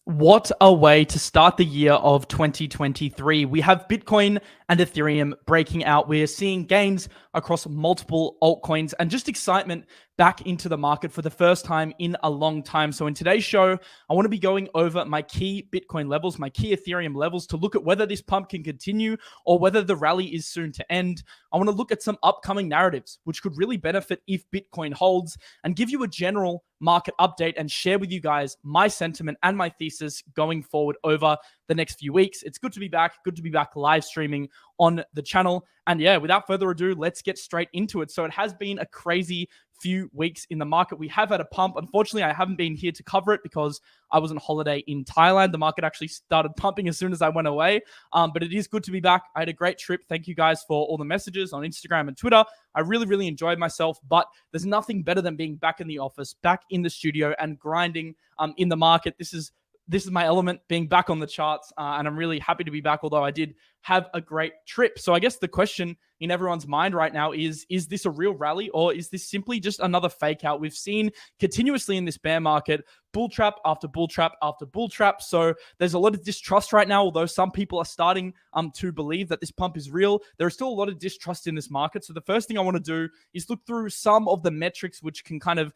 What a way to start the year of 2023. We have Bitcoin and Ethereum breaking out. We're seeing gains across multiple altcoins and just excitement back into the market for the first time in a long time. So in today's show, I want to be going over my key Bitcoin levels, my key Ethereum levels to look at whether this pump can continue or whether the rally is soon to end. I want to look at some upcoming narratives, which could really benefit if Bitcoin holds, and give you a general market update and share with you guys my sentiment and my thesis going forward over the next few weeks. It's good to be back. Good to be back live streaming on the channel. And yeah, without further ado, let's get straight into it. So it has been a crazy few weeks in the market. We have had a pump. Unfortunately, I haven't been here to cover it because I was on holiday in Thailand. The market actually started pumping as soon as I went away. But it is good to be back. I had a great trip. Thank you guys for all the messages on Instagram and Twitter. I really enjoyed myself, but there's nothing better than being back in the office, back in the studio and grinding in the market. This is my element, being back on the charts, and I'm really happy to be back, although I did have a great trip. So I guess the question in everyone's mind right now is this a real rally, or is this simply just another fake out? We've seen continuously in this bear market, bull trap after bull trap after bull trap. So there's a lot of distrust right now, although some people are starting to believe that this pump is real. There is still a lot of distrust in this market. So the first thing I want to do is look through some of the metrics which can kind of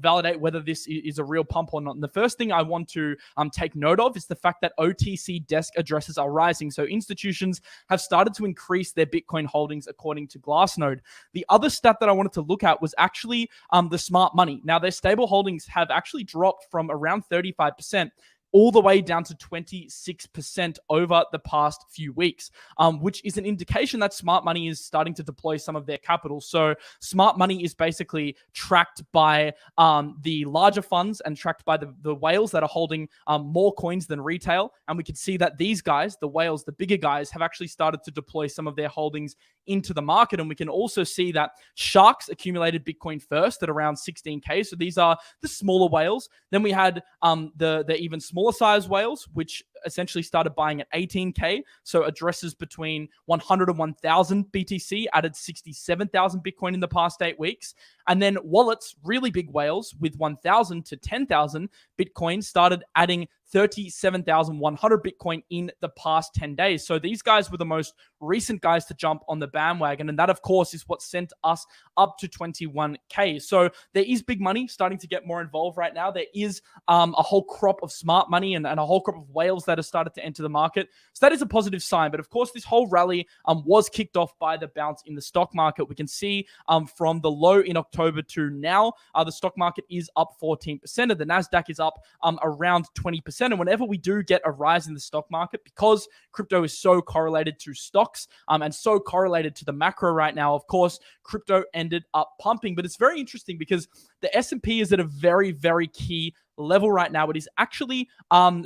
validate whether this is a real pump or not. And the first thing I want to take note of is the fact that OTC desk addresses are rising. So institutions have started to increase their Bitcoin holdings according to Glassnode. The other stat that I wanted to look at was actually the smart money. Now, their stable holdings have actually dropped from around 35% all the way down to 26% over the past few weeks, which is an indication that smart money is starting to deploy some of their capital. So smart money is basically tracked by the larger funds and tracked by the whales that are holding more coins than retail. And we can see that these guys, the whales, the bigger guys, have actually started to deploy some of their holdings into the market. And we can also see that sharks accumulated Bitcoin first at around 16K. So these are the smaller whales. Then we had the even smaller size whales, which essentially started buying at 18K. So addresses between 100 and 1,000 BTC added 67,000 Bitcoin in the past 8 weeks. And then wallets, really big whales with 1,000 to 10,000 Bitcoin started adding 37,100 Bitcoin in the past 10 days. So these guys were the most recent guys to jump on the bandwagon. And that, of course, is what sent us up to 21K. So there is big money starting to get more involved right now. There is a whole crop of smart money and a whole crop of whales that have started to enter the market. So that is a positive sign. But of course, this whole rally was kicked off by the bounce in the stock market. We can see from the low in October to now, the stock market is up 14%, and the NASDAQ is up around 20%. And whenever we do get a rise in the stock market, because crypto is so correlated to stocks and so correlated to the macro right now, of course, crypto ended up pumping. But it's very interesting because the S&P is at a very key level right now. It is actually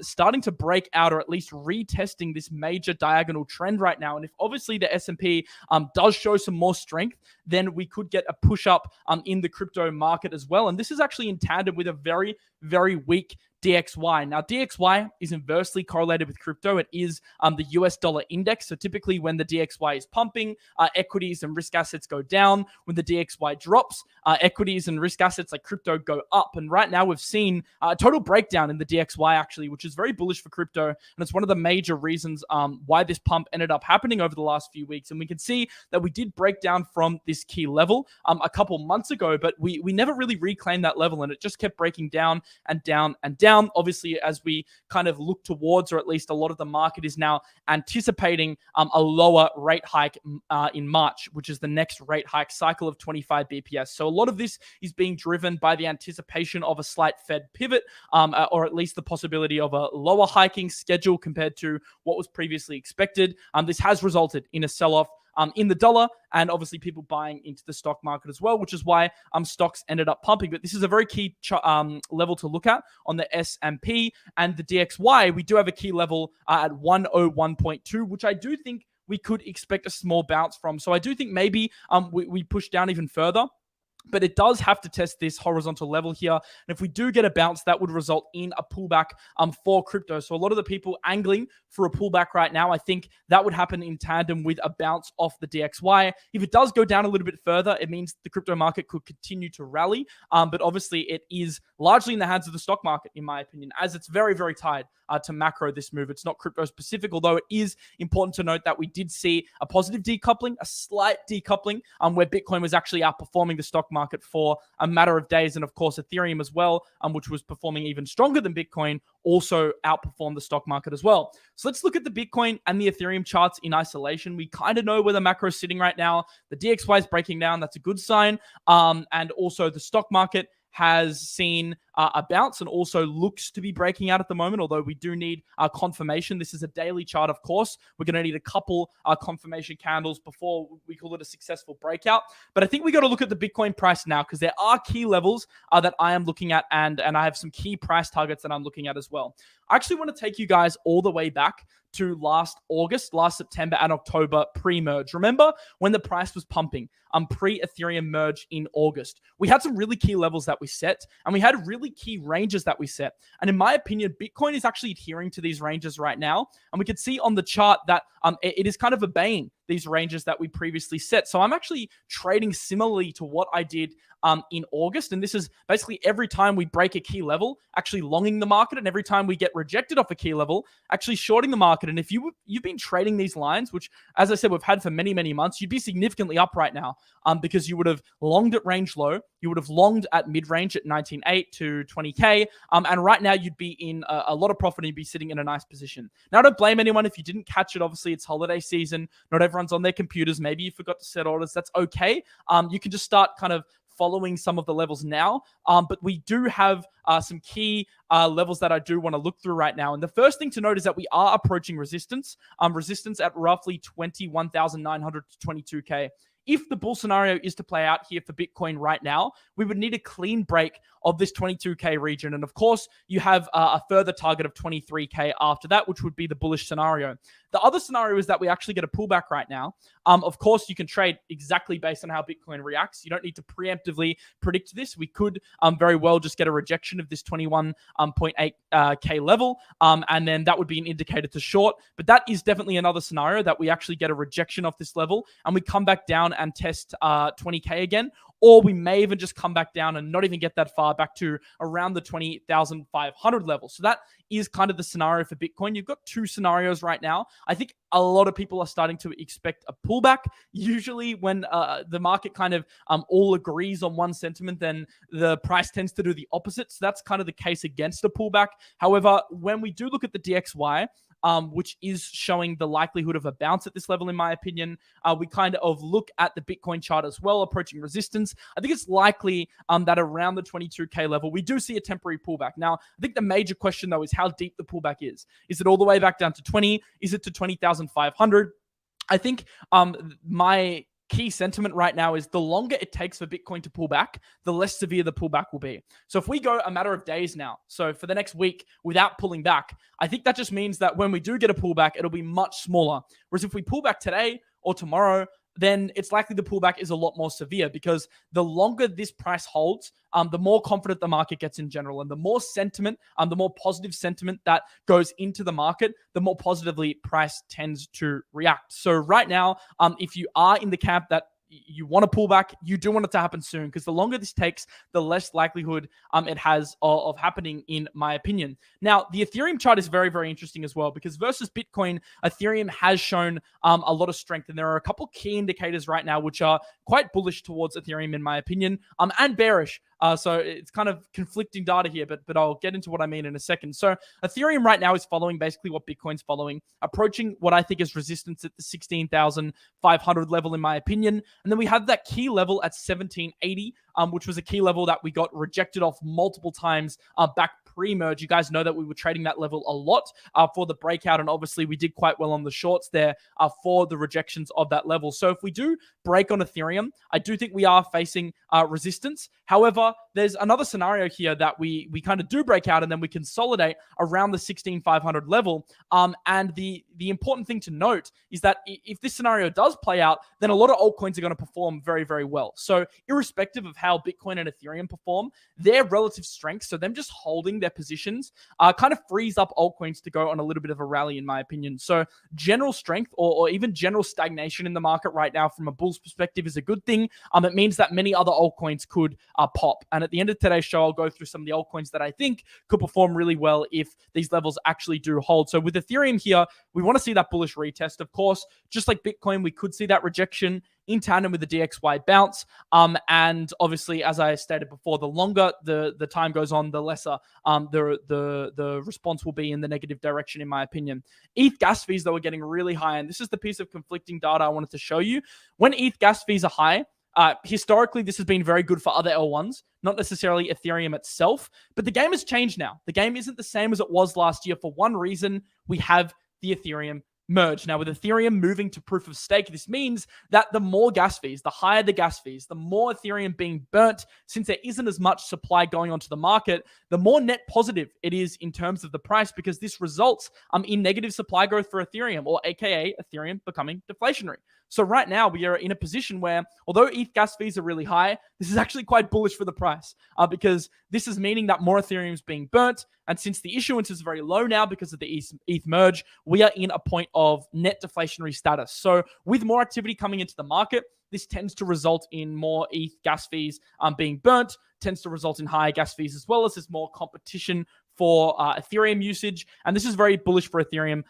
starting to break out, or at least retesting this major diagonal trend right now. And if obviously the S&P does show some more strength, then we could get a push up in the crypto market as well. And this is actually in tandem with a very weak DXY. Now, DXY is inversely correlated with crypto. It is the US Dollar Index. So typically when the DXY is pumping, equities and risk assets go down. When the DXY drops, equities and risk assets like crypto go up. And right now we've seen a total breakdown in the DXY actually, which is very bullish for crypto. And it's one of the major reasons why this pump ended up happening over the last few weeks. And we can see that we did break down from this key level a couple months ago, but we never really reclaimed that level, and it just kept breaking down and down and down. Obviously, as we kind of look towards, or at least a lot of the market is now anticipating a lower rate hike in March, which is the next rate hike cycle of 25 BPS. So a lot of this is being driven by the anticipation of a slight Fed pivot, or at least the possibility of a lower hiking schedule compared to what was previously expected. This has resulted in a sell-off in the dollar, and obviously people buying into the stock market as well, which is why stocks ended up pumping. But this is a very key level to look at on the S&P and the DXY. We do have a key level at 101.2, which I do think we could expect a small bounce from. So I do think maybe we push down even further. but it does have to test this horizontal level here. And if we do get a bounce, that would result in a pullback for crypto. So a lot of the people angling for a pullback right now, I think that would happen in tandem with a bounce off the DXY. If it does go down a little bit further, it means the crypto market could continue to rally. But obviously it is largely in the hands of the stock market, in my opinion, as it's very, very tied to macro this move. It's not crypto specific, although it is important to note that we did see a positive decoupling, a slight decoupling, where Bitcoin was actually outperforming the stock market for a matter of days. And of course, Ethereum as well, which was performing even stronger than Bitcoin, also outperformed the stock market as well. So let's look at the Bitcoin and the Ethereum charts in isolation. We kind of know where the macro is sitting right now. The DXY is breaking down. That's a good sign. And also the stock market has seen a bounce and also looks to be breaking out at the moment, although we do need confirmation. This is a daily chart, of course. We're going to need a couple confirmation candles before we call it a successful breakout. But I think we got to look at the Bitcoin price now, because there are key levels that I am looking at, and I have some key price targets that I'm looking at as well. I actually want to take you guys all the way back to last September and October pre-merge. Remember when the price was pumping pre-Ethereum merge in August? We had some really key levels that we set, and we had really key ranges that we set. And in my opinion, Bitcoin is actually adhering to these ranges right now. And we can see on the chart that it is kind of obeying these ranges that we previously set. So I'm actually trading similarly to what I did in August. And this is basically every time we break a key level, actually longing the market. And every time we get rejected off a key level, actually shorting the market. And if you've been trading these lines, which, as I said, we've had for many, many months, you'd be significantly up right now because you would have longed at range low. You would have longed at mid-range at 19.8 to 20K. And right now you'd be in a lot of profit and you'd be sitting in a nice position. Now, I don't blame anyone if you didn't catch it. Obviously, it's holiday season. Not everyone's on their computers. Maybe you forgot to set orders. That's okay. You can just start kind of following some of the levels now. But we do have some key levels that I do want to look through right now. And the first thing to note is that we are approaching resistance. Resistance at roughly 21,900 to 22K. If the bull scenario is to play out here for Bitcoin right now, we would need a clean break of this 22K region. And of course, you have a further target of 23K after that, which would be the bullish scenario. The other scenario is that we actually get a pullback right now. Of course, you can trade exactly based on how Bitcoin reacts. You don't need to preemptively predict this. We could very well just get a rejection of this 21.8K level, and then that would be an indicator to short. But that is definitely another scenario, that we actually get a rejection of this level and we come back down and test 20K again. Or we may even just come back down and not even get that far, back to around the 20,500 level. So that is kind of the scenario for Bitcoin. You've got two scenarios right now. I think a lot of people are starting to expect a pullback. Usually when the market kind of all agrees on one sentiment, then the price tends to do the opposite. So that's kind of the case against a pullback. However, when we do look at the DXY, which is showing the likelihood of a bounce at this level, in my opinion. We kind of look at the Bitcoin chart as well, approaching resistance. I think it's likely that around the 22K level, we do see a temporary pullback. Now, I think the major question, though, is how deep the pullback is. Is it all the way back down to 20? Is it to 20,500? I think my key sentiment right now is the longer it takes for Bitcoin to pull back, the less severe the pullback will be. So if we go a matter of days now, so for the next week without pulling back, I think that just means that when we do get a pullback, it'll be much smaller. Whereas if we pull back today or tomorrow, then it's likely the pullback is a lot more severe, because the longer this price holds, the more confident the market gets in general. And the more sentiment, the more positive sentiment that goes into the market, the more positively price tends to react. So right now, if you are in the camp that you want to pull back, you do want it to happen soon, because the longer this takes, the less likelihood it has of happening, in my opinion. Now, the Ethereum chart is very, very interesting as well, because versus Bitcoin, Ethereum has shown a lot of strength. And there are a couple key indicators right now which are quite bullish towards Ethereum, in my opinion, and bearish. So it's kind of conflicting data here, but I'll get into what I mean in a second. So Ethereum right now is following basically what Bitcoin's following, approaching what I think is resistance at the 16,500 level, in my opinion. And then we have that key level at 1780, which was a key level that we got rejected off multiple times back pre-merge, you guys know that we were trading that level a lot for the breakout, and obviously we did quite well on the shorts there for the rejections of that level. So if we do break on Ethereum, I do think we are facing resistance. However, there's another scenario here that we kind of do break out and then we consolidate around the 16,500 level. And the important thing to note is that if this scenario does play out, then a lot of altcoins are going to perform very, very well. So irrespective of how Bitcoin and Ethereum perform, their relative strength, so them just holding their positions, kind of frees up altcoins to go on a little bit of a rally, in my opinion. So general strength or even general stagnation in the market right now from a bull's perspective is a good thing. It means that many other altcoins could pop. And at the end of today's show, I'll go through some of the altcoins that I think could perform really well if these levels actually do hold. So with Ethereum here, we want to see that bullish retest. Of course, just like Bitcoin, we could see that rejection in tandem with the DXY bounce. And obviously, as I stated before, the longer the time goes on, the lesser the response will be in the negative direction, in my opinion. ETH gas fees, though, are getting really high. And this is the piece of conflicting data I wanted to show you. When ETH gas fees are high, historically, this has been very good for other L1s, not necessarily Ethereum itself. But the game has changed now. The game isn't the same as it was last year. For one reason, we have the Ethereum merge. Now, with Ethereum moving to proof of stake, this means that the more gas fees, the higher the gas fees, the more Ethereum being burnt, since there isn't as much supply going onto the market, the more net positive it is in terms of the price, because this results in negative supply growth for Ethereum, or aka Ethereum becoming deflationary. So right now we are in a position where, although ETH gas fees are really high, this is actually quite bullish for the price because this is meaning that more Ethereum is being burnt. And since the issuance is very low now because of the ETH merge, we are in a point of net deflationary status. So with more activity coming into the market, this tends to result in more ETH gas fees being burnt, tends to result in higher gas fees, as well as there's more competition for Ethereum usage. And this is very bullish for Ethereum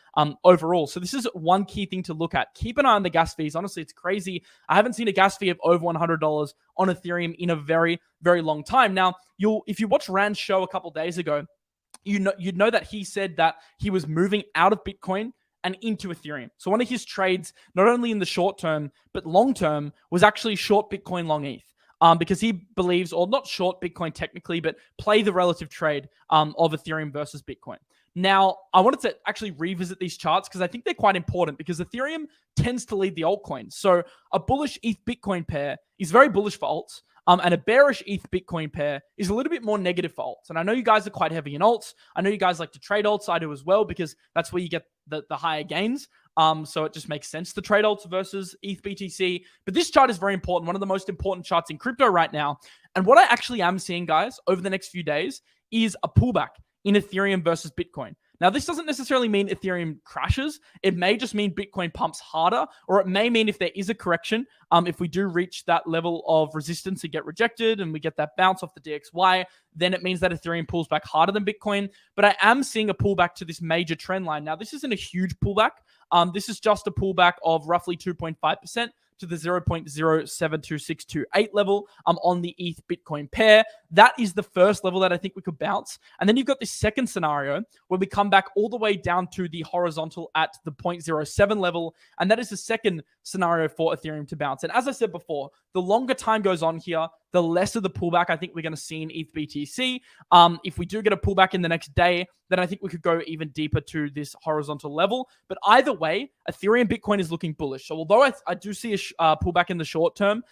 overall. So this is one key thing to look at. Keep an eye on the gas fees. Honestly, it's crazy. I haven't seen a gas fee of over $100 on Ethereum in a very, very long time. Now, if you watch Rand's show a couple days ago, you'd know that he said that he was moving out of Bitcoin and into Ethereum. So one of his trades, not only in the short term, but long term, was actually short Bitcoin, long ETH. Because he believes, or not short Bitcoin technically, but play the relative trade of Ethereum versus Bitcoin. Now, I wanted to actually revisit these charts because I think they're quite important, because Ethereum tends to lead the altcoins. So a bullish ETH Bitcoin pair is very bullish for alts. And a bearish ETH Bitcoin pair is a little bit more negative for alts. And I know you guys are quite heavy in alts. I know you guys like to trade alts. I do as well, because that's where you get the higher gains. So it just makes sense to trade alts versus ETH BTC. But this chart is very important, one of the most important charts in crypto right now. And what I actually am seeing, guys, over the next few days is a pullback in Ethereum versus Bitcoin. Now, this doesn't necessarily mean Ethereum crashes. It may just mean Bitcoin pumps harder, or it may mean if there is a correction, if we do reach that level of resistance and get rejected and we get that bounce off the DXY, then it means that Ethereum pulls back harder than Bitcoin. But I am seeing a pullback to this major trend line. Now, this isn't a huge pullback. This is just a pullback of roughly 2.5% to the 0.072628 level on the ETH Bitcoin pair. That is the first level that I think we could bounce. And then you've got this second scenario where we come back all the way down to the horizontal at the 0.07 level. And that is the second scenario for Ethereum to bounce. And as I said before, the longer time goes on here, the less of the pullback I think we're going to see in ETH BTC. If we do get a pullback in the next day, then I think we could go even deeper to this horizontal level. But either way, Ethereum Bitcoin is looking bullish. So although I do see a pullback in the short term,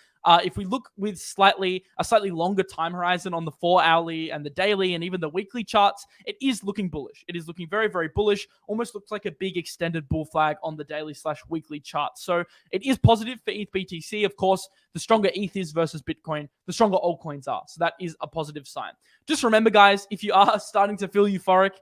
if we look with a slightly longer time horizon on the 4-hourly and the daily and even the weekly charts, it is looking bullish. It is looking very, very bullish. Almost looks like a big extended bull flag on the daily/weekly chart. So it is positive for ETH BTC. Of course, the stronger ETH is versus Bitcoin, the stronger altcoins are. So that is a positive sign. Just remember, guys, if you are starting to feel euphoric,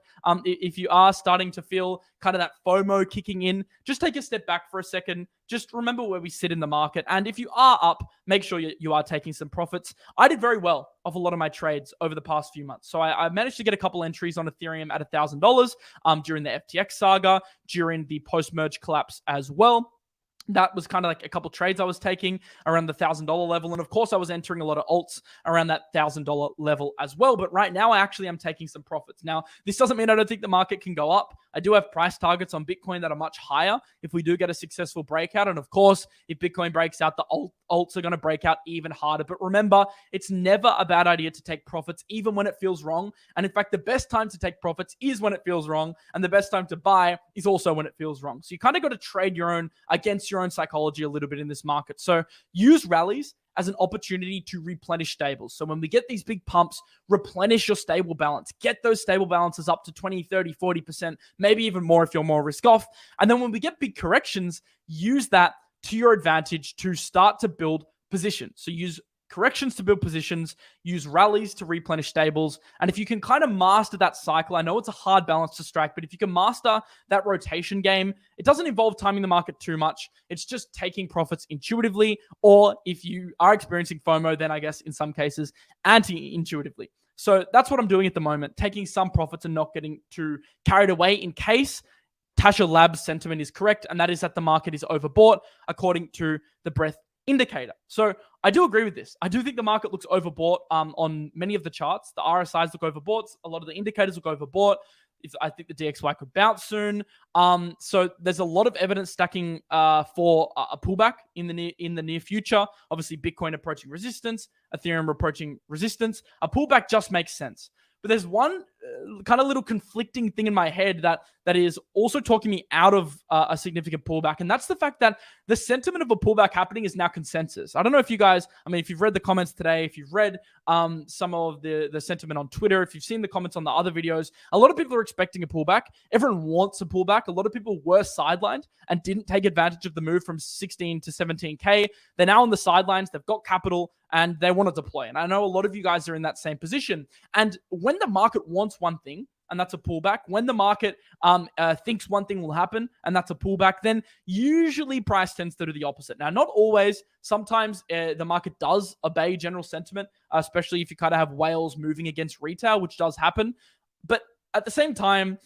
if you are starting to feel kind of that FOMO kicking in, just take a step back for a second. Just remember where we sit in the market. And if you are up, make sure you are taking some profits. I did very well off a lot of my trades over the past few months. So I managed to get a couple entries on Ethereum at $1,000 during the FTX saga, during the post-merge collapse as well. That was kind of like a couple trades I was taking around the $1,000 level. And of course, I was entering a lot of alts around that $1,000 level as well. But right now, I actually am taking some profits. Now, this doesn't mean I don't think the market can go up. I do have price targets on Bitcoin that are much higher if we do get a successful breakout. And of course, if Bitcoin breaks out, the alts are going to break out even harder. But remember, it's never a bad idea to take profits, even when it feels wrong. And in fact, the best time to take profits is when it feels wrong. And the best time to buy is also when it feels wrong. So you kind of got to trade against your own psychology a little bit in this market. So use rallies as an opportunity to replenish stables. So when we get these big pumps, replenish your stable balance. Get those stable balances up to 20, 30, 40%, maybe even more if you're more risk off. And then when we get big corrections, use that to your advantage to start to build positions. So use corrections to build positions, use rallies to replenish stables. And if you can kind of master that cycle, I know it's a hard balance to strike, but if you can master that rotation game, it doesn't involve timing the market too much. It's just taking profits intuitively, or if you are experiencing FOMO, then I guess in some cases, anti-intuitively. So that's what I'm doing at the moment, taking some profits and not getting too carried away in case 𝗕𝗆𝗕𝗄𝐿ab's sentiment is correct, and that is that the market is overbought according to the breadth indicator. So I do agree with this. I do think the market looks overbought on many of the charts. The RSIs look overbought. A lot of the indicators look overbought. I think the DXY could bounce soon. So there's a lot of evidence stacking for a pullback in the near future. Obviously, Bitcoin approaching resistance, Ethereum approaching resistance. A pullback just makes sense. But there's one kind of little conflicting thing in my head that is also talking me out of a significant pullback. And that's the fact that the sentiment of a pullback happening is now consensus. I don't know if you guys, if you've read the comments today, if you've read some of the sentiment on Twitter, if you've seen the comments on the other videos, a lot of people are expecting a pullback. Everyone wants a pullback. A lot of people were sidelined and didn't take advantage of the move from 16 to 17K. They're now on the sidelines. They've got capital and they want to deploy. And I know a lot of you guys are in that same position. And when the market wants one thing, and that's a pullback, when the market thinks one thing will happen, and that's a pullback, then usually price tends to do the opposite. Now, not always. Sometimes the market does obey general sentiment, especially if you kind of have whales moving against retail, which does happen. But at the same time,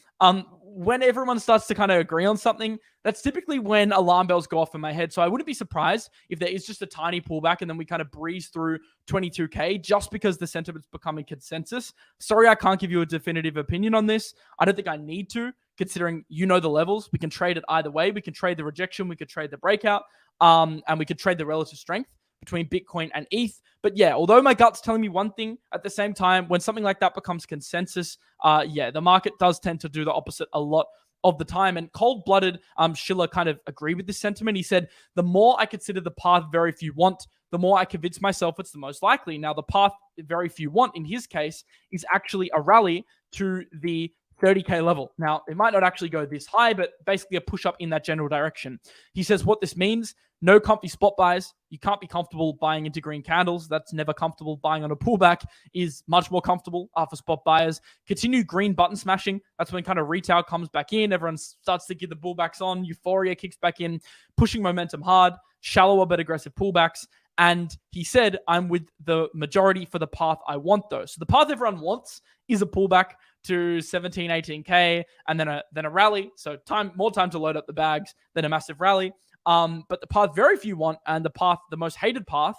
when everyone starts to kind of agree on something, that's typically when alarm bells go off in my head. So I wouldn't be surprised if there is just a tiny pullback and then we kind of breeze through 22K just because the sentiment's becoming consensus. Sorry, I can't give you a definitive opinion on this. I don't think I need to, considering you know the levels. We can trade it either way. We can trade the rejection, we could trade the breakout, and we could trade the relative strength between Bitcoin and ETH. But yeah, although my gut's telling me one thing, at the same time, when something like that becomes consensus, the market does tend to do the opposite a lot of the time. And cold-blooded 𝗕𝗆𝗕𝗄𝗏 kind of agreed with this sentiment. He said, the more I consider the path very few want, the more I convince myself it's the most likely. Now, the path very few want, in his case, is actually a rally to the 30K level. Now, it might not actually go this high, but basically a push up in that general direction. He says what this means: no comfy spot buys. You can't be comfortable buying into green candles. That's never comfortable. Buying on a pullback is much more comfortable for spot buyers. Continue green button smashing. That's when kind of retail comes back in. Everyone starts to get the pullbacks on. Euphoria kicks back in, pushing momentum hard. Shallower but aggressive pullbacks. And he said, I'm with the majority for the path I want, though. So the path everyone wants is a pullback to 17, 18K, and then a rally. So more time to load up the bags than a massive rally. But the path very few want, and the most hated path,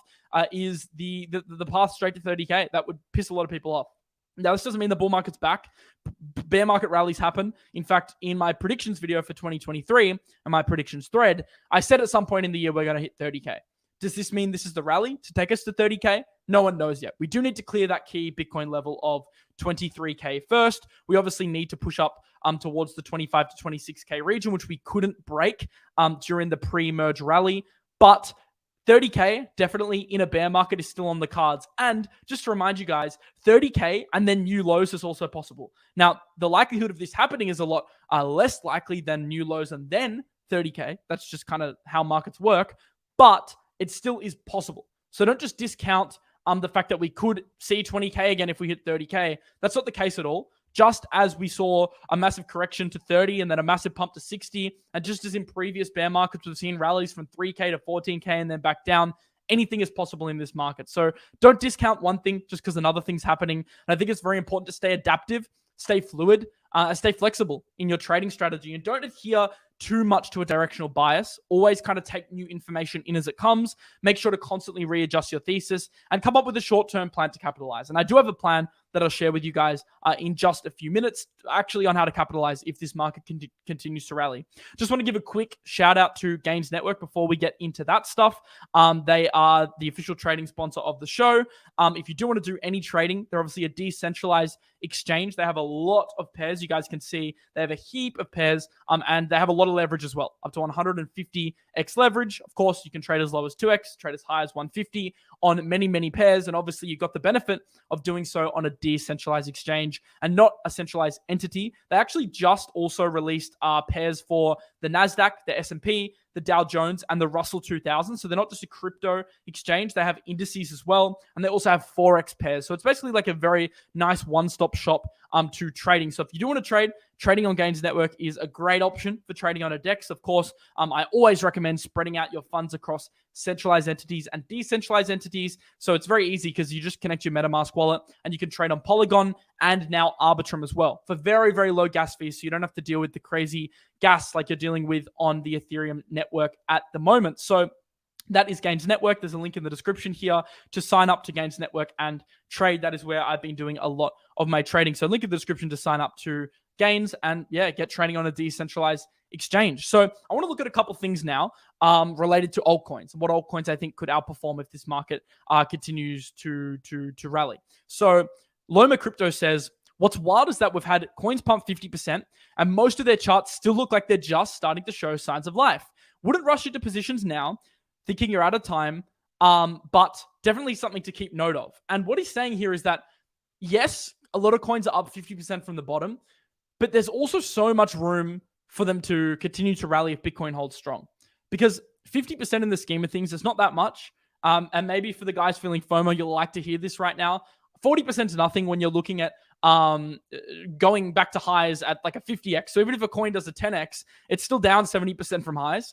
is the path straight to 30K. That would piss a lot of people off. Now, this doesn't mean the bull market's back. Bear market rallies happen. In fact, in my predictions video for 2023 and my predictions thread, I said at some point in the year we're going to hit 30K. Does this mean this is the rally to take us to 30K? No one knows yet. We do need to clear that key Bitcoin level of 23K first. We obviously need to push up towards the 25 to 26K region, which we couldn't break during the pre-merge rally. But 30K, definitely in a bear market, is still on the cards. And just to remind you guys, 30K and then new lows is also possible. Now, the likelihood of this happening is a lot less likely than new lows and then 30K. That's just kind of how markets work. But it still is possible. So don't just discount the fact that we could see 20K again if we hit 30K. That's not the case at all. Just as we saw a massive correction to 30 and then a massive pump to 60, and just as in previous bear markets, we've seen rallies from 3K to 14K and then back down. Anything is possible in this market. So don't discount one thing just because another thing's happening. And I think it's very important to stay adaptive, stay fluid, stay flexible in your trading strategy, and don't adhere too much to a directional bias. Always kind of take new information in as it comes. Make sure to constantly readjust your thesis and come up with a short-term plan to capitalize. And I do have a plan that I'll share with you guys in just a few minutes, actually on how to capitalize if this market continues to rally. Just want to give a quick shout out to Gains Network before we get into that stuff. They are the official trading sponsor of the show. If you do want to do any trading, they're obviously a decentralized exchange. They have a lot of pairs. You guys can see they have a heap of pairs, and they have a lot of leverage as well, up to 150x leverage. Of course, you can trade as low as 2x, trade as high as 150 on many, many pairs. And obviously, you've got the benefit of doing so on a decentralized exchange and not a centralized entity. They actually just also released pairs for the NASDAQ, the S&P, the Dow Jones, and the Russell 2000. So they're not just a crypto exchange. They have indices as well. And they also have Forex pairs. So it's basically like a very nice one-stop shop to trading. So if you do want to trade, trading on Gains Network is a great option for trading on a DEX. Of course, I always recommend spreading out your funds across centralized entities and decentralized entities. So it's very easy because you just connect your MetaMask wallet and you can trade on Polygon and now Arbitrum as well for very, very low gas fees. So you don't have to deal with the crazy gas like you're dealing with on the Ethereum network at the moment. So that is Gains Network. There's a link in the description here to sign up to Gains Network and trade. That is where I've been doing a lot of my trading. So link in the description to sign up to Gains and get trading on a decentralized exchange. So I want to look at a couple things now related to altcoins and what altcoins I think could outperform if this market continues to rally. So Loma Crypto says, what's wild is that we've had coins pump 50% and most of their charts still look like they're just starting to show signs of life. Wouldn't rush into positions now, thinking you're out of time, but definitely something to keep note of. And what he's saying here is that, yes, a lot of coins are up 50% from the bottom, but there's also so much room for them to continue to rally if Bitcoin holds strong. Because 50% in the scheme of things is not that much. And maybe for the guys feeling FOMO, you'll like to hear this right now. 40% is nothing when you're looking at going back to highs at like a 50x. So even if a coin does a 10x, it's still down 70% from highs,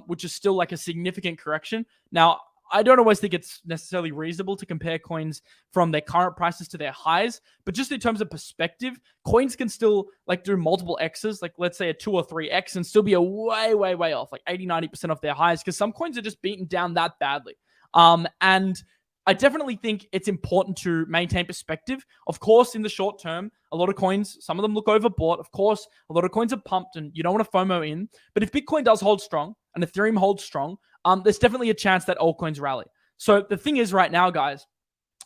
which is still like a significant correction. Now, I don't always think it's necessarily reasonable to compare coins from their current prices to their highs, but just in terms of perspective, coins can still like do multiple X's, like let's say a 2 or 3x and still be a way, way, way off, like 80, 90% off their highs, because some coins are just beaten down that badly. And I definitely think it's important to maintain perspective. Of course, in the short term, a lot of coins, some of them look overbought. Of course, a lot of coins are pumped and you don't want to FOMO in. But if Bitcoin does hold strong and Ethereum holds strong, there's definitely a chance that altcoins rally. So the thing is right now, guys,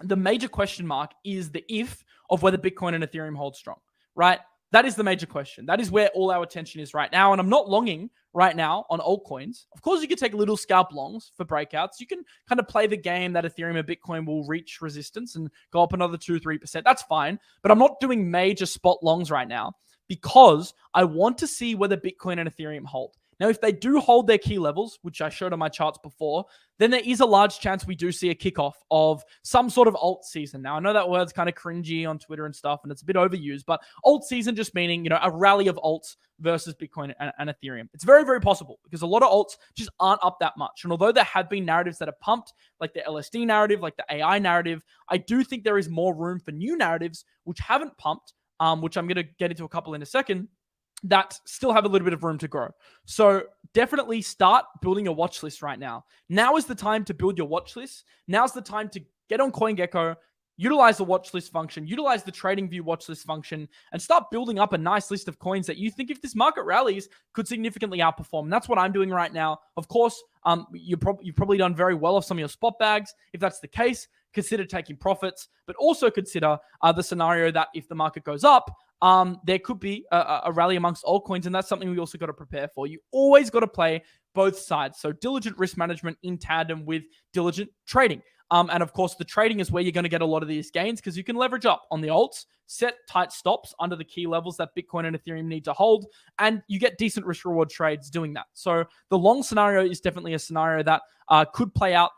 the major question mark is the if of whether Bitcoin and Ethereum hold strong, right? That is the major question. That is where all our attention is right now. And I'm not longing right now on altcoins. Of course, you can take little scalp longs for breakouts. You can kind of play the game that Ethereum and Bitcoin will reach resistance and go up another 2-3%. That's fine. But I'm not doing major spot longs right now because I want to see whether Bitcoin and Ethereum hold. Now, if they do hold their key levels, which I showed on my charts before, then there is a large chance we do see a kickoff of some sort of alt season. Now, I know that word's kind of cringy on Twitter and stuff, and it's a bit overused, but alt season just meaning, a rally of alts versus Bitcoin and Ethereum. It's very, very possible because a lot of alts just aren't up that much. And although there have been narratives that are pumped, like the LSD narrative, like the AI narrative, I do think there is more room for new narratives which haven't pumped, which I'm going to get into a couple in a second, that still have a little bit of room to grow. So definitely start building a watch list right now. Now is the time to build your watch list. Now's the time to get on CoinGecko, utilize the watch list function, utilize the TradingView watch list function, and start building up a nice list of coins that you think if this market rallies could significantly outperform. And that's what I'm doing right now. Of course, you've probably done very well off some of your spot bags. If that's the case, consider taking profits, but also consider the scenario that if the market goes up, there could be a rally amongst altcoins, and that's something we also got to prepare for. You always got to play both sides. So diligent risk management in tandem with diligent trading. And of course, the trading is where you're going to get a lot of these gains because you can leverage up on the alts, set tight stops under the key levels that Bitcoin and Ethereum need to hold, and you get decent risk reward trades doing that. So the long scenario is definitely a scenario that could play out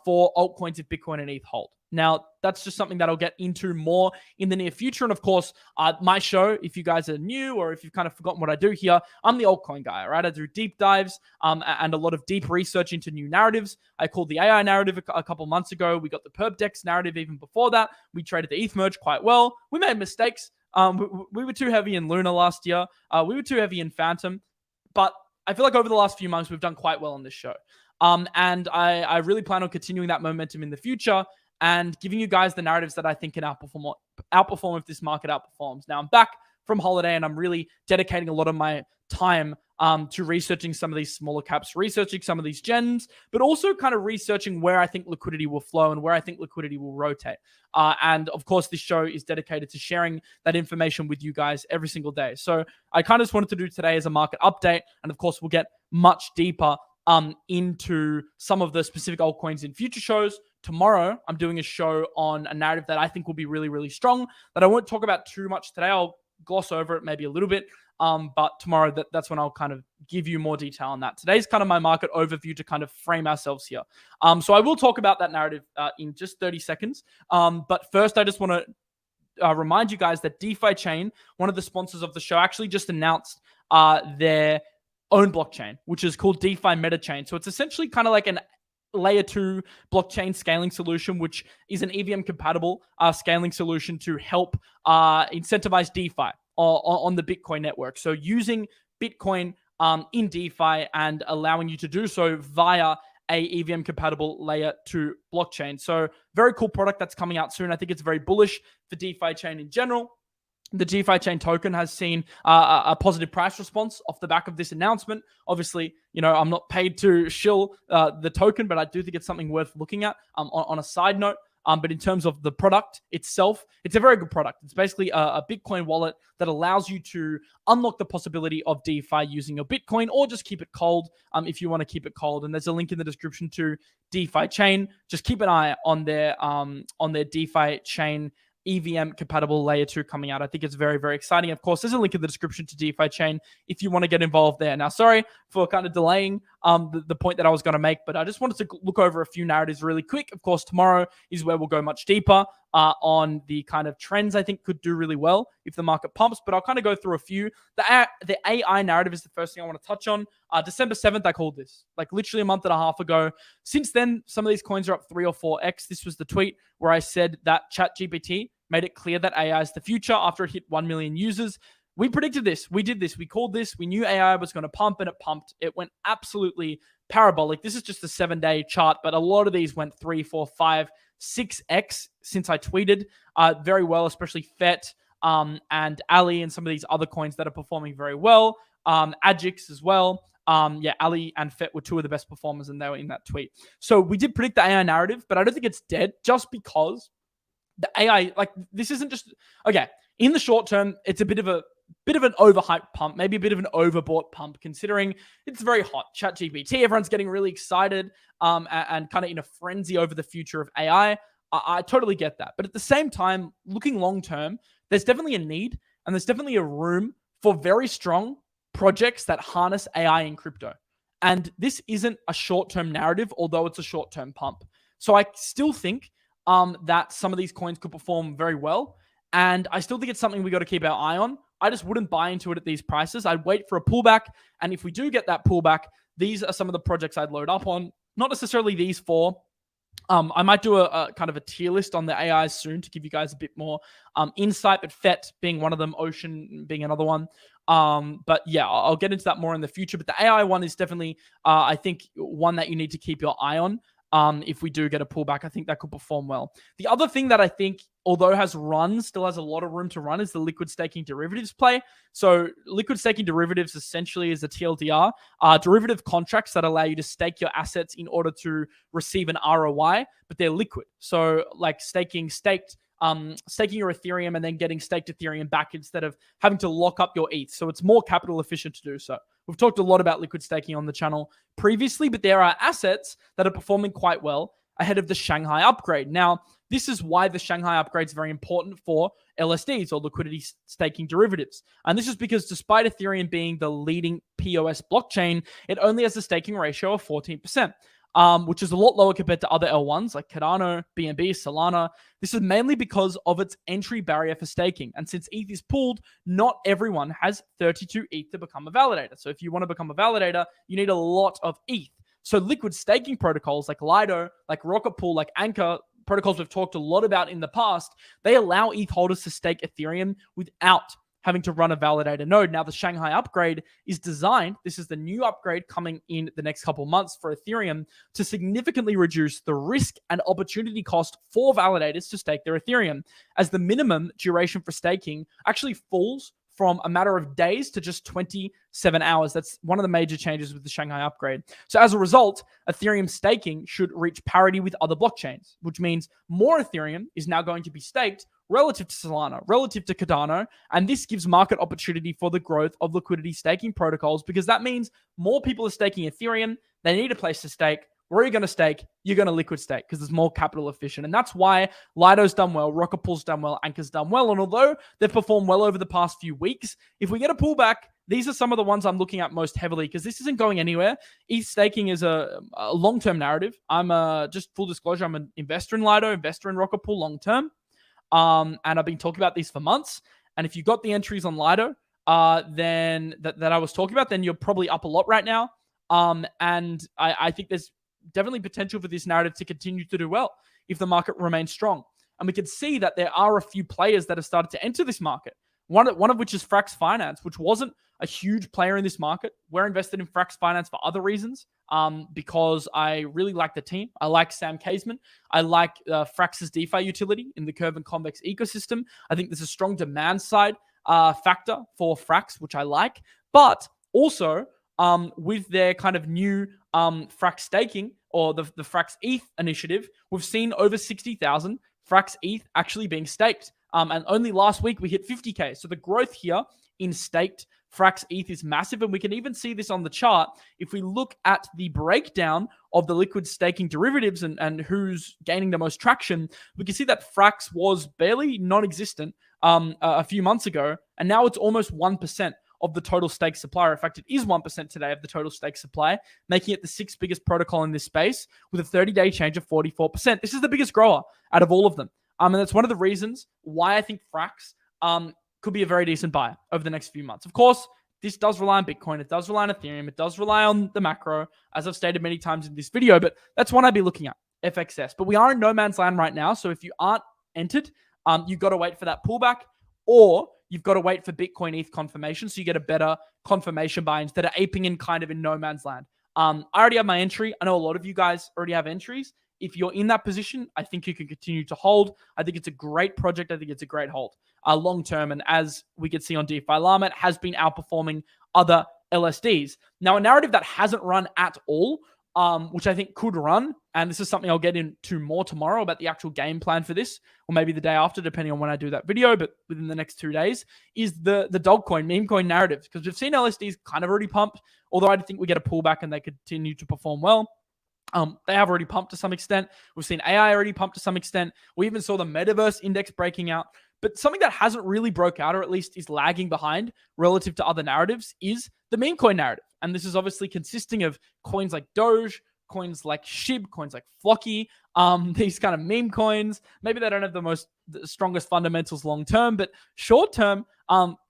for altcoins if Bitcoin and ETH hold. Now, that's just something that I'll get into more in the near future. And of course, my show, if you guys are new or if you've kind of forgotten what I do here, I'm the altcoin guy, right? I do deep dives and a lot of deep research into new narratives. I called the AI narrative a couple months ago. We got the perp DEX narrative even before that. We traded the ETH merge quite well. We made mistakes. We were too heavy in Luna last year. We were too heavy in Phantom. But I feel like over the last few months, we've done quite well on this show. And I really plan on continuing that momentum in the future and giving you guys the narratives that I think can outperform outperform if this market outperforms. Now I'm back from holiday and I'm really dedicating a lot of my time to researching some of these smaller caps, researching some of these gems, but also kind of researching where I think liquidity will flow and where I think liquidity will rotate. And of course, this show is dedicated to sharing that information with you guys every single day. So I kind of just wanted to do today as a market update. And of course, we'll get much deeper into some of the specific altcoins in future shows. Tomorrow, I'm doing a show on a narrative that I think will be really, really strong that I won't talk about too much today. I'll gloss over it maybe a little bit. But tomorrow, that's when I'll kind of give you more detail on that. Today's kind of my market overview to kind of frame ourselves here. So I will talk about that narrative in just 30 seconds. But first, I just want to remind you guys that DeFiChain, one of the sponsors of the show, actually just announced their own blockchain, which is called DeFi MetaChain. So it's essentially kind of like an layer 2 blockchain scaling solution, which is an EVM compatible scaling solution to help incentivize DeFi on the Bitcoin network. So using Bitcoin in DeFi and allowing you to do so via a EVM compatible layer 2 blockchain. So very cool product that's coming out soon. I think it's very bullish for DeFiChain in general. The DeFiChain token has seen a positive price response off the back of this announcement. Obviously, you know, I'm not paid to shill the token, but I do think it's something worth looking at on a side note. But in terms of the product itself, it's a very good product. It's basically a Bitcoin wallet that allows you to unlock the possibility of DeFi using your Bitcoin, or just keep it cold if you want to keep it cold. And there's a link in the description to DeFiChain. Just keep an eye on their DeFiChain EVM compatible layer 2 coming out. I think it's very, very exciting. Of course, there's a link in the description to DeFiChain if you want to get involved there. Now, sorry for kind of delaying the point that I was going to make, but I just wanted to look over a few narratives really quick. Of course, tomorrow is where we'll go much deeper on the kind of trends I think could do really well if the market pumps, but I'll kind of go through a few. The AI narrative is the first thing I want to touch on. December 7th, I called this, like literally a month and a half ago. Since then, some of these coins are up 3 or 4x. This was the tweet where I said that ChatGPT made it clear that AI is the future after it hit 1 million users. We predicted this. We did this. We called this. We knew AI was going to pump, and it pumped. It went absolutely parabolic. This is just a 7-day chart, but a lot of these went 3, 4, 5, 6x since I tweeted very well, especially 𝗵𝗏 and Ali and some of these other coins that are performing very well. 𝗏𝗏𝗙𝗃 as well. Ali and 𝗵𝗏 were two of the best performers, and they were in that tweet. So we did predict the AI narrative, but I don't think it's dead just because the AI, like, this isn't just, okay, in the short term, it's a bit of an overhyped pump, maybe a bit of an overbought pump, considering it's very hot. ChatGPT, everyone's getting really excited and kind of in a frenzy over the future of AI. I totally get that. But at the same time, looking long term, there's definitely a need and there's definitely a room for very strong projects that harness AI in crypto. And this isn't a short-term narrative, although it's a short-term pump. So I still think that some of these coins could perform very well. And I still think it's something we got to keep our eye on. I just wouldn't buy into it at these prices. I'd wait for a pullback. And if we do get that pullback, these are some of the projects I'd load up on. Not necessarily these four. I might do a kind of a tier list on the AIs soon to give you guys a bit more insight, but 𝗵𝗏 being one of them, Ocean being another one. But yeah, I'll get into that more in the future. But the AI one is definitely, I think, one that you need to keep your eye on. If we do get a pullback, I think that could perform well. The other thing that I think, although still has a lot of room to run, is the liquid staking derivatives play. So liquid staking derivatives essentially is a TLDR, derivative contracts that allow you to stake your assets in order to receive an ROI, but they're liquid. So like staking your Ethereum and then getting staked Ethereum back instead of having to lock up your ETH. So it's more capital efficient to do so. We've talked a lot about liquid staking on the channel previously, but there are assets that are performing quite well ahead of the Shanghai upgrade. Now, this is why the Shanghai upgrade is very important for LSDs, or liquidity staking derivatives. And this is because despite Ethereum being the leading POS blockchain, it only has a staking ratio of 14%. Which is a lot lower compared to other L1s like Cardano, BNB, Solana. This is mainly because of its entry barrier for staking. And since ETH is pooled, not everyone has 32 ETH to become a validator. So if you want to become a validator, you need a lot of ETH. So liquid staking protocols like Lido, like Rocket Pool, like Anchor, protocols we've talked a lot about in the past, they allow ETH holders to stake Ethereum without having to run a validator node. Now, the Shanghai upgrade is designed, this is the new upgrade coming in the next couple months for Ethereum, to significantly reduce the risk and opportunity cost for validators to stake their Ethereum, as the minimum duration for staking actually falls from a matter of days to just 27 hours. That's one of the major changes with the Shanghai upgrade. So as a result, Ethereum staking should reach parity with other blockchains, which means more Ethereum is now going to be staked relative to Solana, relative to Cardano, and this gives market opportunity for the growth of liquidity staking protocols, because that means more people are staking Ethereum, they need a place to stake. Where are you going to stake? You're going to liquid stake because there's more capital efficient. And that's why Lido's done well, 𝗏𝗏𝗄𝐿's done well, Anchor's done well. And although they've performed well over the past few weeks, if we get a pullback, these are some of the ones I'm looking at most heavily, because this isn't going anywhere. ETH staking is a long-term narrative. I'm just full disclosure, I'm an investor in Lido, investor in 𝗏𝗏𝗄𝐿 long-term. And I've been talking about these for months. And if you got the entries on Lido, then that I was talking about, then you're probably up a lot right now. And I think there's definitely potential for this narrative to continue to do well if the market remains strong. And we can see that there are a few players that have started to enter this market. One of which is Frax Finance, which wasn't a huge player in this market. We're invested in Frax Finance for other reasons, because I really like the team. I like Sam Casement. I like Frax's DeFi utility in the 𝗕𝗏𝗙𝗵𝗶𝗁 ecosystem. I think there's a strong demand side factor for Frax, which I like. But also, with their kind of new Frax staking, or the Frax ETH initiative, we've seen over 60,000 Frax ETH actually being staked. And only last week we hit 50K. So the growth here in staked Frax ETH is massive. And we can even see this on the chart. If we look at the breakdown of the liquid staking derivatives and who's gaining the most traction, we can see that Frax was barely non-existent a few months ago. And now it's almost 1% of the total stake supply. In fact, it is 1% today of the total stake supply, making it the 6th biggest protocol in this space with a 30-day change of 44%. This is the biggest grower out of all of them. And that's one of the reasons why I think Frax could be a very decent buy over the next few months. Of course, this does rely on Bitcoin. It does rely on Ethereum. It does rely on the macro, as I've stated many times in this video, but that's one I'd be looking at, FXS. But we are in no man's land right now. So if you aren't entered, you've got to wait for that pullback, or you've got to wait for Bitcoin ETH confirmation so you get a better confirmation buy instead of aping in kind of in no man's land. I already have my entry. I know a lot of you guys already have entries. If you're in that position, I think you can continue to hold. I think it's a great project. I think it's a great hold long term. And as we can see on DeFiLlama, it has been outperforming other LSDs. Now, a narrative that hasn't run at all, which I think could run, and this is something I'll get into more tomorrow about the actual game plan for this, or maybe the day after, depending on when I do that video, but within the next 2 days, is the DogeCoin, meme coin narrative, because we've seen LSDs kind of already pumped, although I think we get a pullback and they continue to perform well. They have already pumped to some extent. We've seen AI already pumped to some extent. We even saw the Metaverse index breaking out. But something that hasn't really broke out, or at least is lagging behind relative to other narratives, is the meme coin narrative. And this is obviously consisting of coins like Doge, coins like 𝗕𝗵𝗃, coins like 𝗕𝗏𝗃𝗫, these kind of meme coins. Maybe they don't have the strongest fundamentals long term, but short term,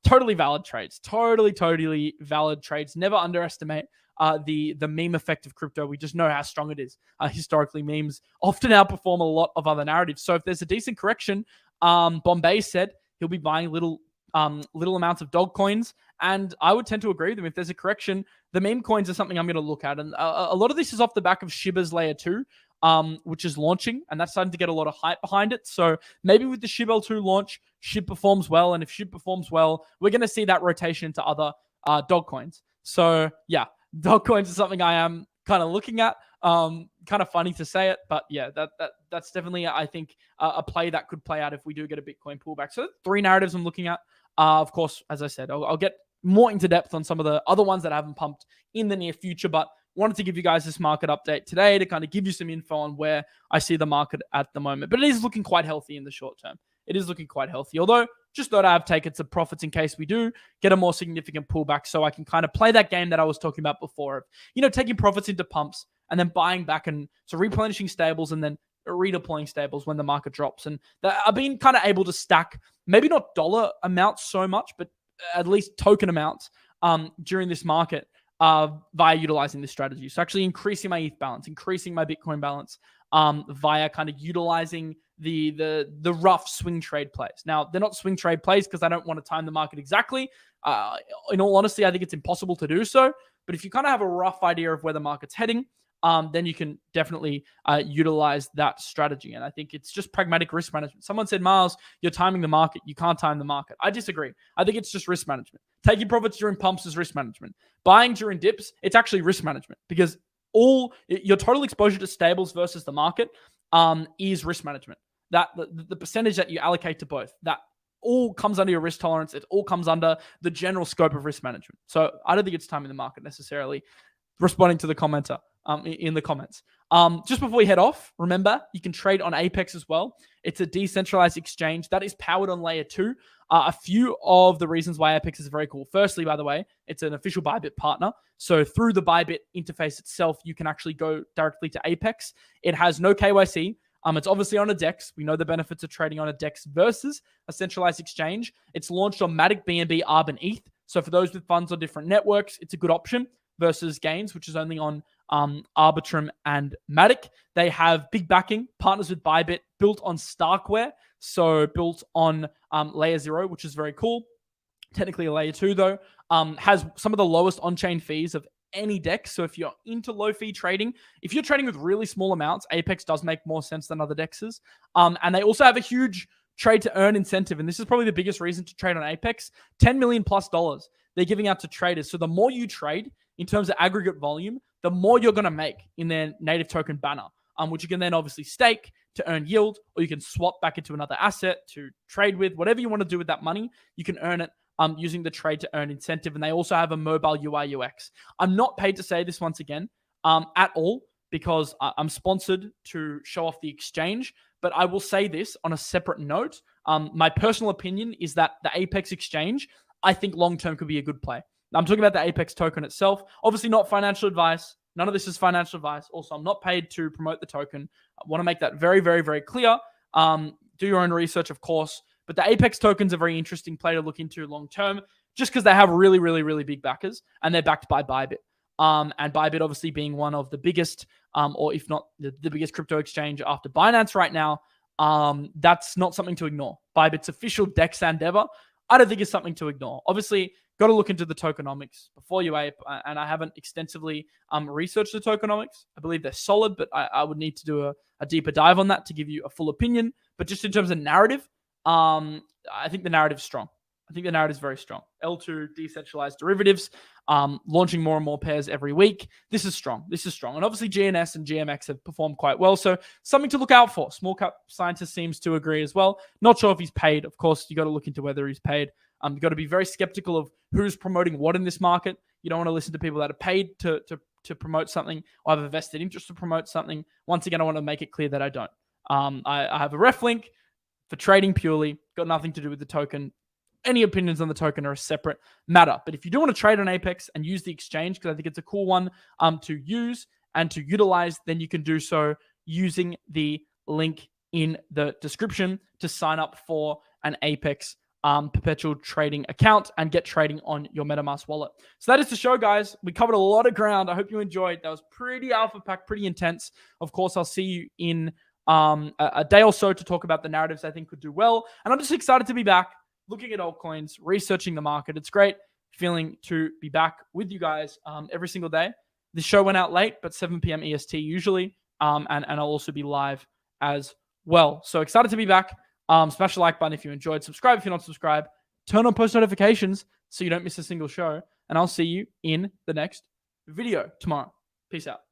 totally valid trades. Totally valid trades. Never underestimate the meme effect of crypto. We just know how strong it is. Historically, memes often outperform a lot of other narratives. So if there's a decent correction, Bombay said he'll be buying little amounts of DogeCoins, and I would tend to agree with them. If there's a correction, the meme coins are something I'm going to look at, and a lot of this is off the back of Shiba's layer 2, which is launching, and that's starting to get a lot of hype behind it. So maybe with the 𝗕𝗏𝗄𝗏 launch, 𝗕𝗵 performs well, and if 𝗕𝗵 performs well, we're going to see that rotation into other DogeCoins. So yeah, DogeCoins is something I am kind of looking at. Kind of funny to say it, but yeah, that's definitely, I think, a play that could play out if we do get a Bitcoin pullback. So 3 narratives I'm looking at. Of course, as I said, I'll get more into depth on some of the other ones that I haven't pumped in the near future, but wanted to give you guys this market update today to kind of give you some info on where I see the market at the moment. But it is looking quite healthy in the short term. It is looking quite healthy, although just thought I have taken some profits in case we do get a more significant pullback, so I can kind of play that game that I was talking about before of, taking profits into pumps and then buying back, and so replenishing stables and then redeploying stables when the market drops. And I've been kind of able to stack, maybe not dollar amounts so much, but at least token amounts during this market via utilizing this strategy. So actually increasing my ETH balance, increasing my Bitcoin balance via kind of utilizing the rough swing trade plays. Now, they're not swing trade plays because I don't want to time the market exactly. In all honesty, I think it's impossible to do so. But if you kind of have a rough idea of where the market's heading, then you can definitely utilize that strategy. And I think it's just pragmatic risk management. Someone said, Miles, you're timing the market. You can't time the market. I disagree. I think it's just risk management. Taking profits during pumps is risk management. Buying during dips, it's actually risk management, because all your total exposure to stables versus the market is risk management. That the percentage that you allocate to both, that all comes under your risk tolerance. It all comes under the general scope of risk management. So I don't think it's timing the market necessarily. Responding to the commenter in the comments. Just before we head off, remember, you can trade on Apex as well. It's a decentralized exchange that is powered on layer 2. A few of the reasons why Apex is very cool. Firstly, by the way, it's an official Bybit partner. So through the Bybit interface itself, you can actually go directly to Apex. It has no KYC. It's obviously on a DEX. We know the benefits of trading on a DEX versus a centralized exchange. It's launched on Matic, BNB, ARB, and ETH. So for those with funds on different networks, it's a good option versus Gains, which is only on Arbitrum and Matic. They have big backing, partners with Bybit, built on Starkware, so built on layer 0, which is very cool. Technically a layer 2 though. Has some of the lowest on-chain fees of any DEX. So if you're into low fee trading, if you're trading with really small amounts, Apex does make more sense than other DEXs. And they also have a huge trade to earn incentive. And this is probably the biggest reason to trade on Apex. $10 million plus they're giving out to traders. So the more you trade in terms of aggregate volume, the more you're going to make in their native token banner, which you can then obviously stake to earn yield, or you can swap back into another asset to trade with. Whatever you want to do with that money, you can earn it using the trade to earn incentive. And they also have a mobile UI UX. I'm not paid to say this once again at all, because I'm sponsored to show off the exchange. But I will say this on a separate note. My personal opinion is that the Apex exchange, I think long-term could be a good play. I'm talking about the Apex token itself. Obviously not financial advice. None of this is financial advice. Also, I'm not paid to promote the token. I want to make that very, very, very clear. Do your own research, of course. But the Apex token's a very interesting play to look into long-term, just because they have really, really, really big backers, and they're backed by Bybit. And Bybit obviously being one of the biggest, or if not the biggest crypto exchange after Binance right now, that's not something to ignore. Bybit's official DEX Endeavor, I don't think it's something to ignore. Obviously, got to look into the tokenomics before you ape, and I haven't extensively researched the tokenomics. I believe they're solid, but I would need to do a deeper dive on that to give you a full opinion. But just in terms of narrative, I think the narrative's strong. I think the narrative is very strong. L2 decentralized derivatives, launching more and more pairs every week. This is strong. This is strong. And obviously GNS and GMX have performed quite well. So something to look out for. Small cap scientist seems to agree as well. Not sure if he's paid. Of course, you got to look into whether he's paid. You've got to be very skeptical of who's promoting what in this market. You don't want to listen to people that are paid to promote something or have a vested interest to promote something. Once again, I want to make it clear that I don't. I have a ref link for trading purely. Got nothing to do with the token. Any opinions on the token are a separate matter. But if you do want to trade on Apex and use the exchange, because I think it's a cool one to use and to utilize, then you can do so using the link in the description to sign up for an Apex perpetual trading account and get trading on your MetaMask wallet. So that is the show, guys. We covered a lot of ground. I hope you enjoyed. That was pretty alpha pack, pretty intense. Of course, I'll see you in a day or so to talk about the narratives I think could do well. And I'm just excited to be back, looking at altcoins, researching the market. It's great feeling to be back with you guys every single day. The show went out late, but 7 p.m. EST usually, and I'll also be live as well. So excited to be back. Smash the like button if you enjoyed. Subscribe if you're not subscribed. Turn on post notifications so you don't miss a single show. And I'll see you in the next video tomorrow. Peace out.